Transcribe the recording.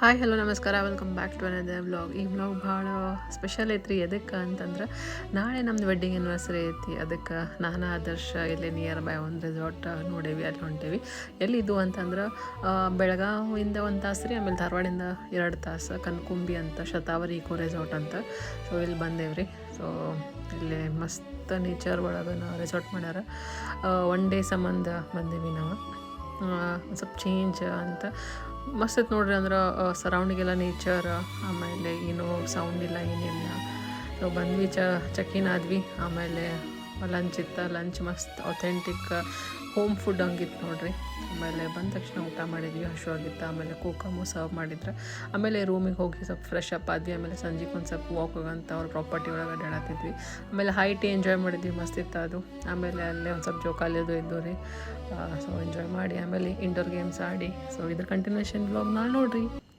Hi hello ನಮಸ್ಕಾರ, welcome back to another vlog. ಈ vlog ಭಾಳ ಸ್ಪೆಷಲ್ ಐತ್ರಿ. ಎದಕ್ಕೆ ಅಂತಂದ್ರೆ ನಾಳೆ ನಮ್ದು ವೆಡ್ಡಿಂಗ್ ಆ್ಯನಿವರ್ಸರಿ ಐತಿ. ಅದಕ್ಕೆ ನಾನು ಆದರ್ಶ ಇಲ್ಲೇ ನಿಯರ್ ಬೈ ಒಂದು ರೆಸಾರ್ಟ್ ನೋಡೇವಿ, ಅಲ್ಲಿ ಹೊಂಟೇವಿ. ಎಲ್ಲಿದು ಅಂತಂದ್ರೆ ಬೆಳಗಾವಿಯಿಂದ 1 ತಾಸು ರೀ, ಆಮೇಲೆ ಧಾರವಾಡಿಂದ 2 ತಾಸು. ಕನ್ಕುಂಬಿ ಅಂತ ಶತಾವರಿ ಈಕೋ ರೆಸಾರ್ಟ್ ಅಂತ. ಸೊ ಇಲ್ಲಿ ಬಂದೇವ್ರಿ. ಸೊ ಇಲ್ಲಿ ಮಸ್ತ್ ನೇಚರ್ ಒಳಗೆ ರೆಸಾರ್ಟ್ ಮಾಡ್ಯಾರ. 1 ಡೇ ಸಂಬಂಧ ಬಂದೇವಿ ನಾವು. ಸ್ವಲ್ಪ ಚೇಂಜ್ ಅಂತ ಮಸ್ತ್ ಐತೆ ನೋಡ್ರಿ. ಅಂದ್ರೆ ಸರೌಂಡಿಂಗೆಲ್ಲ ನೇಚರ್, ಆಮೇಲೆ ಏನೋ ಸೌಂಡ್ ಇಲ್ಲ ಏನಿಲ್ಲ. ನಾವು ಬಂದ್ವಿ, ಚೆಕ್-ಇನ್ ಆದ್ವಿ. ಆಮೇಲೆ ಲಂಚ್ ಇತ್ತು. ಲಂಚ್ ಮಸ್ತ್ ಅಥೆಂಟಿಕ್ ಹೋಮ್ ಫುಡ್ ಹಂಗಿತ್ತು ನೋಡ್ರಿ. ಆಮೇಲೆ ಬಂದ ತಕ್ಷಣ ಊಟ ಮಾಡಿದ್ವಿ, ಹಸಿವಾಗಿತ್ತು. ಆಮೇಲೆ ಕೋಕಮು ಸರ್ವ್ ಮಾಡಿದ್ರು. ಆಮೇಲೆ ರೂಮಿಗೆ ಹೋಗಿ ಸ್ವಲ್ಪ ಫ್ರೆಶ್ ಅಪ್ ಆದ್ವಿ. ಆಮೇಲೆ ಸಂಜೆಗೆ ಒಂದು ಸ್ವಲ್ಪ ವಾಕ್ ಹೋಗಂತ ಅವ್ರ ಪ್ರಾಪರ್ಟಿ ಒಳಗೆ ಅಡ್ಡಾಡತ್ತಿದ್ವಿ. ಆಮೇಲೆ ಹೈಟಿ ಎಂಜಾಯ್ ಮಾಡಿದ್ವಿ, ಮಸ್ತ್ ಇತ್ತು ಅದು. ಆಮೇಲೆ ಅಲ್ಲೇ ಒಂದು ಸ್ವಲ್ಪ ಜೋಕಾಲಿದು ಇದ್ದು ರೀ. ಸೊ ಎಂಜಾಯ್ ಮಾಡಿ ಆಮೇಲೆ ಇಂಡೋರ್ ಗೇಮ್ಸ್ ಆಡಿ. ಸೊ ಇದ್ರ ಕಂಟಿನ್ಯೂಷನ್ ವ್ಲಾಗ್ ನಾಳೆ ನೋಡ್ರಿ.